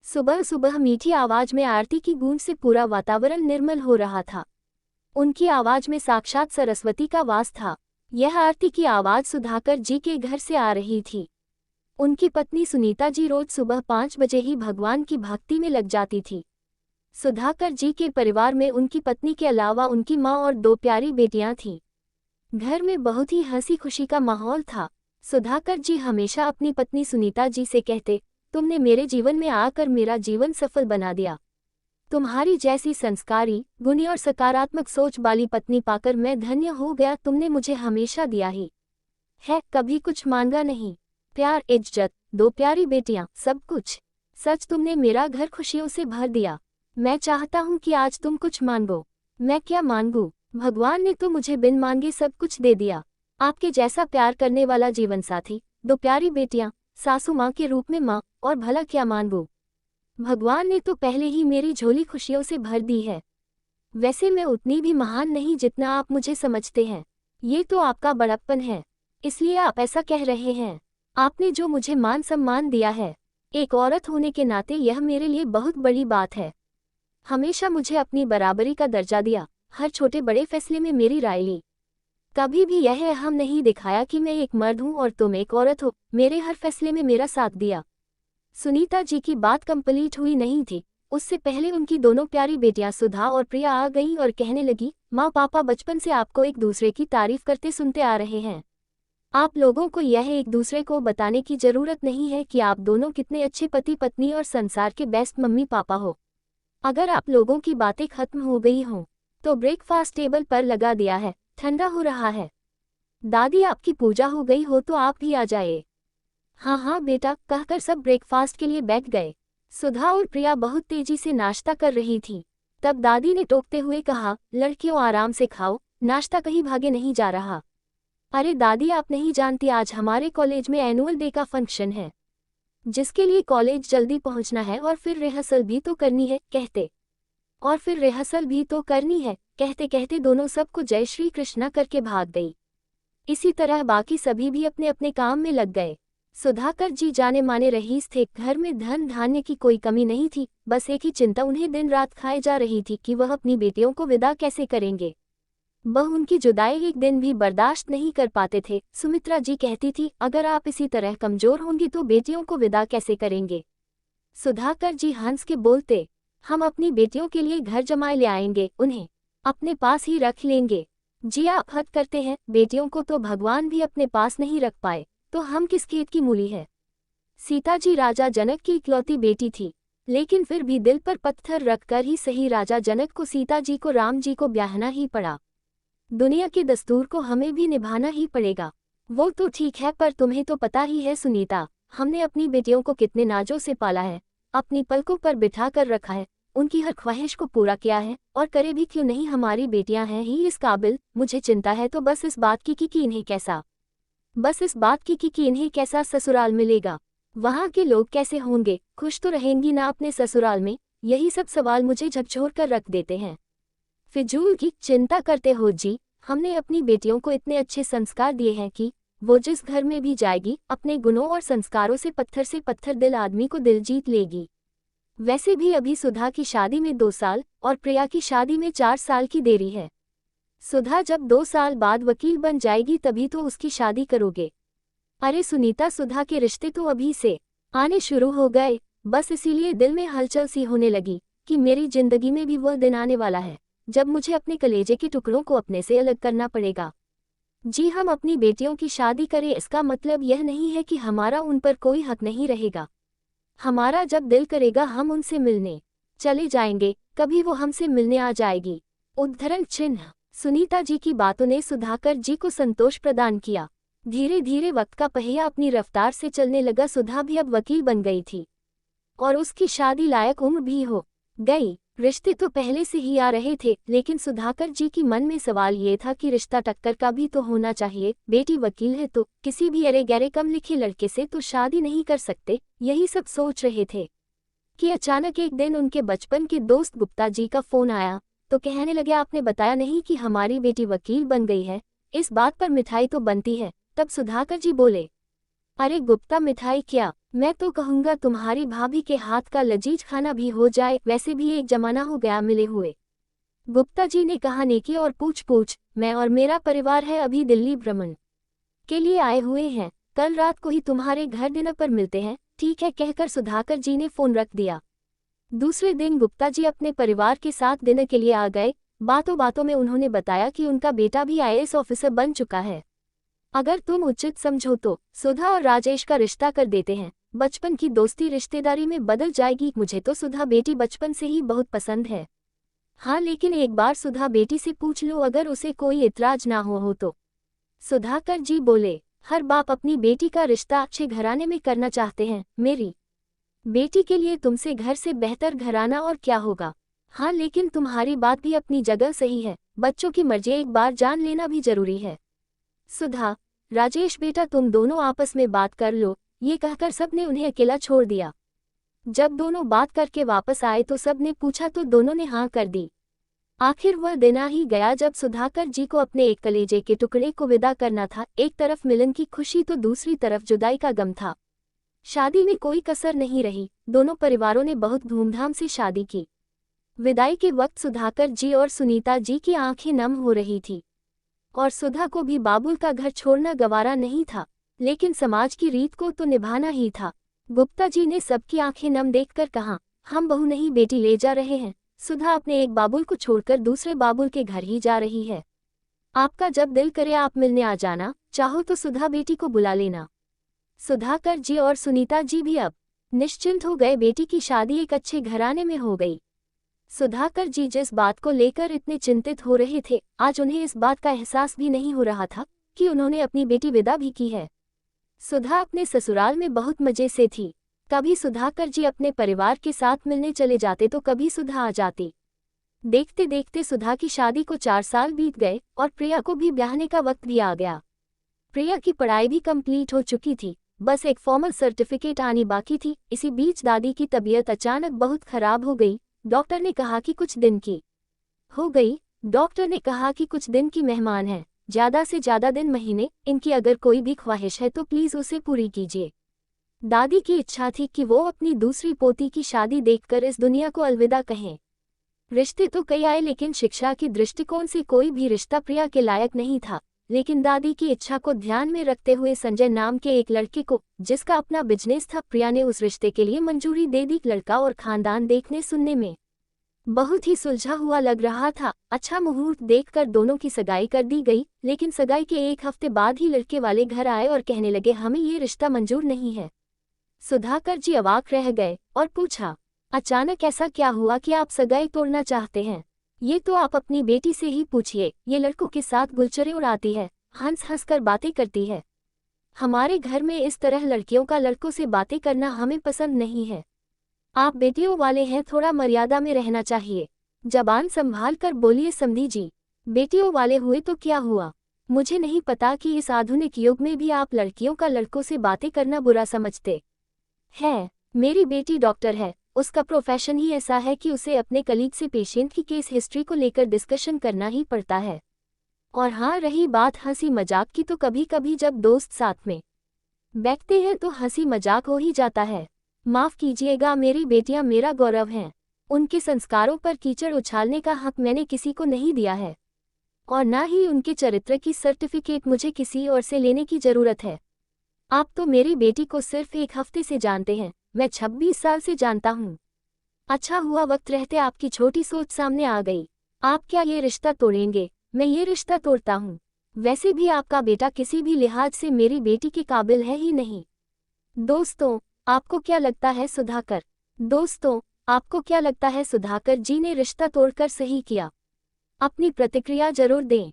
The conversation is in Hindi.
सुबह सुबह मीठी आवाज में आरती की गूंज से पूरा वातावरण निर्मल हो रहा था। उनकी आवाज में साक्षात सरस्वती का वास था। यह आरती की आवाज सुधाकर जी के घर से आ रही थी। उनकी पत्नी सुनीता जी रोज सुबह 5 बजे ही भगवान की भक्ति में लग जाती थी। सुधाकर जी के परिवार में उनकी पत्नी के अलावा उनकी माँ और 2 प्यारी बेटियां थीं। घर में बहुत ही हंसी खुशी का माहौल था। सुधाकर जी हमेशा अपनी पत्नी सुनीता जी से कहते, तुमने मेरे जीवन में आकर मेरा जीवन सफल बना दिया। तुम्हारी जैसी संस्कारी, गुणी और सकारात्मक सोच वाली पत्नी पाकर मैं धन्य हो गया। तुमने मुझे हमेशा दिया ही है, कभी कुछ मांगा नहीं। प्यार, इज्जत, 2 प्यारी बेटियां, सब कुछ। सच तुमने मेरा घर खुशियों से भर दिया। मैं चाहता हूं कि आज तुम कुछ मांगो। मैं क्या मांगू? भगवान ने तो मुझे बिन मांगे सब कुछ दे दिया। आपके जैसा प्यार करने वाला जीवन साथी, 2 प्यारी बेटियां, सासू माँ के रूप में माँ, और भला क्या मांगू? भगवान ने तो पहले ही मेरी झोली खुशियों से भर दी है। वैसे मैं उतनी भी महान नहीं जितना आप मुझे समझते हैं। ये तो आपका बड़प्पन है, इसलिए आप ऐसा कह रहे हैं। आपने जो मुझे मान सम्मान दिया है, एक औरत होने के नाते यह मेरे लिए बहुत बड़ी बात है। हमेशा मुझे अपनी बराबरी का दर्जा दिया, हर छोटे बड़े फैसले में मेरी राय ली। कभी भी यह अहम नहीं दिखाया कि मैं एक मर्द हूं और तुम एक औरत हो। मेरे हर फैसले में मेरा साथ दिया। सुनीता जी की बात कंप्लीट हुई नहीं थी, उससे पहले उनकी दोनों प्यारी बेटियां सुधा और प्रिया आ गईं और कहने लगी, माँ पापा बचपन से आपको एक दूसरे की तारीफ करते सुनते आ रहे हैं। आप लोगों को यह एक दूसरे को बताने की जरूरत नहीं है कि आप दोनों कितने अच्छे पति पत्नी और संसार के बेस्ट मम्मी पापा हो। अगर आप लोगों की बातें खत्म हो गई हों तो ब्रेकफास्ट टेबल पर लगा दिया है, ठंडा हो रहा है। दादी आपकी पूजा हो गई हो तो आप भी आ जाए। हाँ हाँ बेटा, कहकर सब ब्रेकफास्ट के लिए बैठ गए। सुधा और प्रिया बहुत तेजी से नाश्ता कर रही थी। तब दादी ने टोकते हुए कहा, लड़कियों आराम से खाओ, नाश्ता कहीं भागे नहीं जा रहा। अरे दादी, आप नहीं जानती, आज हमारे कॉलेज में एनुअल डे का फंक्शन है, जिसके लिए कॉलेज जल्दी पहुंचना है और फिर रिहर्सल भी तो करनी है, कहते कहते दोनों सबको जय श्री कृष्णा करके भाग गई। इसी तरह बाकी सभी भी अपने अपने काम में लग गए। सुधाकर जी जाने माने रईस थे। घर में धन धान्य की कोई कमी नहीं थी, बस एक ही चिंता उन्हें दिन रात खाए जा रही थी कि वह अपनी बेटियों को विदा कैसे करेंगे। वह उनकी जुदाई एक दिन भी बर्दाश्त नहीं कर पाते थे। सुमित्रा जी कहती थी, अगर आप इसी तरह कमजोर होंगी तो बेटियों को विदा कैसे करेंगे? सुधाकर जी हंस के बोलते, हम अपनी बेटियों के लिए घर जमाए ले आएंगे, उन्हें अपने पास ही रख लेंगे। जी आप हद करते हैं, बेटियों को तो भगवान भी अपने पास नहीं रख पाए, तो हम किस खेत की मूली है? सीता जी राजा जनक की इकलौती बेटी थी, लेकिन फिर भी दिल पर पत्थर रखकर ही सही राजा जनक को सीता जी को राम जी को ब्याहना ही पड़ा। दुनिया के दस्तूर को हमें भी निभाना ही पड़ेगा। वो तो ठीक है, पर तुम्हें तो पता ही है सुनीता, हमने अपनी बेटियों को कितने नाजों से पाला है, अपनी पलकों पर बिठा कर रखा है, उनकी हर ख्वाहिश को पूरा किया है, और करे भी क्यों नहीं, हमारी बेटियां हैं ही इस काबिल। मुझे चिंता है तो बस इस बात की कि इन्हें कैसा ससुराल मिलेगा, वहाँ के लोग कैसे होंगे, खुश तो रहेंगी ना अपने ससुराल में? यही सब सवाल मुझे झकझोर कर रख देते हैं। फिजूल की चिंता करते हो जी, हमने अपनी बेटियों को इतने अच्छे संस्कार दिए हैं कि वो जिस घर में भी जाएगी अपने गुणों और संस्कारों से पत्थर दिल आदमी को दिल जीत लेगी। वैसे भी अभी सुधा की शादी में 2 साल और प्रिया की शादी में 4 साल की देरी है। सुधा जब 2 साल बाद वकील बन जाएगी तभी तो उसकी शादी करोगे। अरे सुनीता, सुधा के रिश्ते तो अभी से आने शुरू हो गए, बस इसीलिए दिल में हलचल सी होने लगी कि मेरी जिंदगी में भी वह दिन आने वाला है जब मुझे अपने कलेजे के टुकड़ों को अपने से अलग करना पड़ेगा। जी, हम अपनी बेटियों की शादी करें, इसका मतलब यह नहीं है कि हमारा उन पर कोई हक नहीं रहेगा। हमारा जब दिल करेगा हम उनसे मिलने चले जाएंगे, कभी वो हमसे मिलने आ जाएगी। उद्धरण चिन्ह। सुनीता जी की बातों ने सुधाकर जी को संतोष प्रदान किया। धीरे धीरे वक्त का पहिया अपनी रफ्तार से चलने लगा। सुधा भी अब वकील बन गई थी और उसकी शादी लायक उम्र भी हो गई। रिश्ते तो पहले से ही आ रहे थे, लेकिन सुधाकर जी की मन में सवाल ये था कि रिश्ता टक्कर का भी तो होना चाहिए। बेटी वकील है तो किसी भी अरे गहरे कम लिखे लड़के से तो शादी नहीं कर सकते। यही सब सोच रहे थे कि अचानक एक दिन उनके बचपन के दोस्त गुप्ता जी का फोन आया तो कहने लगे, आपने बताया नहीं कि हमारी बेटी वकील बन गई है, इस बात पर मिठाई तो बनती है। तब सुधाकर जी बोले, अरे गुप्ता, मिठाई क्या, मैं तो कहूँगा तुम्हारी भाभी के हाथ का लजीज खाना भी हो जाए, वैसे भी एक जमाना हो गया मिले हुए। गुप्ता जी ने कहा, नेकी और पूछ पूछ, मैं और मेरा परिवार है अभी दिल्ली भ्रमण के लिए आए हुए हैं, कल रात को ही तुम्हारे घर डिनर पर मिलते हैं। ठीक है, कहकर सुधाकर जी ने फोन रख दिया। दूसरे दिन गुप्ता जी अपने परिवार के साथ डिनर के लिए आ गए। बातों बातों में उन्होंने बताया कि उनका बेटा भी आईएएस ऑफिसर बन चुका है। अगर तुम उचित समझो तो सुधा और राजेश का रिश्ता कर देते हैं, बचपन की दोस्ती रिश्तेदारी में बदल जाएगी। मुझे तो सुधा बेटी बचपन से ही बहुत पसंद है। हाँ, लेकिन एक बार सुधा बेटी से पूछ लो, अगर उसे कोई इतराज ना हो तो। सुधाकर जी बोले, हर बाप अपनी बेटी का रिश्ता अच्छे घराने में करना चाहते हैं। मेरी बेटी के लिए तुमसे घर से बेहतर घराना और क्या होगा। हाँ, लेकिन तुम्हारी बात भी अपनी जगह सही है, बच्चों की मर्जी एक बार जान लेना भी जरूरी है। सुधा, राजेश बेटा तुम दोनों आपस में बात कर लो, ये कहकर सबने उन्हें अकेला छोड़ दिया। जब दोनों बात करके वापस आए तो सबने पूछा तो दोनों ने हाँ कर दी। आखिर वह दिन आ ही गया जब सुधाकर जी को अपने एक कलेजे के टुकड़े को विदा करना था। एक तरफ मिलन की खुशी तो दूसरी तरफ जुदाई का गम था। शादी में कोई कसर नहीं रही, दोनों परिवारों ने बहुत धूमधाम से शादी की। विदाई के वक्त सुधाकर जी और सुनीता जी की आंखें नम हो रही थी, और सुधा को भी बाबुल का घर छोड़ना गवारा नहीं था, लेकिन समाज की रीत को तो निभाना ही था। गुप्ता जी ने सबकी आंखें नम देखकर कहा, हम बहू नहीं बेटी ले जा रहे हैं। सुधा अपने एक बाबुल को छोड़कर दूसरे बाबुल के घर ही जा रही है। आपका जब दिल करे आप मिलने आ जाना, चाहो तो सुधा बेटी को बुला लेना। सुधाकर जी और सुनीता जी भी अब निश्चिंत हो गए, बेटी की शादी एक अच्छे घराने में हो गई। सुधाकर जी जिस बात को लेकर इतने चिंतित हो रहे थे, आज उन्हें इस बात का एहसास भी नहीं हो रहा था कि उन्होंने अपनी बेटी विदा भी की है। सुधा अपने ससुराल में बहुत मजे से थी। कभी सुधाकर जी अपने परिवार के साथ मिलने चले जाते तो कभी सुधा आ जाती। देखते देखते सुधा की शादी को 4 साल बीत गए और प्रिया को भी ब्याहने का वक्त भी आ गया। प्रिया की पढ़ाई भी कंप्लीट हो चुकी थी, बस एक फॉर्मल सर्टिफिकेट आनी बाकी थी। इसी बीच दादी की तबीयत अचानक बहुत खराब हो गई। डॉक्टर ने कहा कि कुछ दिन की हो गई। डॉक्टर ने कहा कि कुछ दिन की मेहमान है, ज़्यादा से ज़्यादा दिन, महीने। इनकी अगर कोई भी ख्वाहिश है तो प्लीज़ उसे पूरी कीजिए। दादी की इच्छा थी कि वो अपनी दूसरी पोती की शादी देखकर इस दुनिया को अलविदा कहें। रिश्ते तो कई आए, लेकिन शिक्षा की दृष्टिकोण से कोई भी रिश्ता प्रिया के लायक नहीं था। लेकिन दादी की इच्छा को ध्यान में रखते हुए संजय नाम के एक लड़के को, जिसका अपना बिजनेस था, प्रिया ने उस रिश्ते के लिए मंजूरी दे दी। लड़का और खानदान देखने सुनने में बहुत ही सुलझा हुआ लग रहा था। अच्छा मुहूर्त देखकर दोनों की सगाई कर दी गई, लेकिन सगाई के 1 हफ्ते बाद ही लड़के वाले घर आए और कहने लगे, हमें ये रिश्ता मंजूर नहीं है। सुधाकर जी अवाक रह गए और पूछा, अचानक ऐसा क्या हुआ कि आप सगाई तोड़ना चाहते हैं? ये तो आप अपनी बेटी से ही पूछिए। ये लड़कों के साथ गुलचरे उड़ाती है, हंस हंस कर बातें करती है। हमारे घर में इस तरह लड़कियों का लड़कों से बातें करना हमें पसंद नहीं है। आप बेटियों वाले हैं, थोड़ा मर्यादा में रहना चाहिए। जबान संभाल कर बोलिए समधी जी। बेटियों वाले हुए तो क्या हुआ? मुझे नहीं पता कि इस आधुनिक युग में भी आप लड़कियों का लड़कों से बातें करना बुरा समझते हैं। मेरी बेटी डॉक्टर है, उसका प्रोफेशन ही ऐसा है कि उसे अपने कलीग से पेशेंट की केस हिस्ट्री को लेकर डिस्कशन करना ही पड़ता है। और हाँ, रही बात हंसी मजाक की, तो कभी कभी जब दोस्त साथ में बैठते हैं तो हंसी मजाक हो ही जाता है। माफ़ कीजिएगा, मेरी बेटियां मेरा गौरव हैं। उनके संस्कारों पर कीचड़ उछालने का हक मैंने किसी को नहीं दिया है, और ना ही उनके चरित्र की सर्टिफिकेट मुझे किसी और से लेने की ज़रूरत है। आप तो मेरी बेटी को सिर्फ 1 हफ्ते से जानते हैं, मैं 26 साल से जानता हूँ। अच्छा हुआ वक्त रहते आपकी छोटी सोच सामने आ गई। आप क्या ये रिश्ता तोड़ेंगे? मैं ये रिश्ता तोड़ता हूँ। वैसे भी आपका बेटा किसी भी लिहाज से मेरी बेटी के काबिल है ही नहीं। दोस्तों, आपको क्या लगता है सुधाकर जी ने रिश्ता तोड़कर सही किया? अपनी प्रतिक्रिया जरूर दें।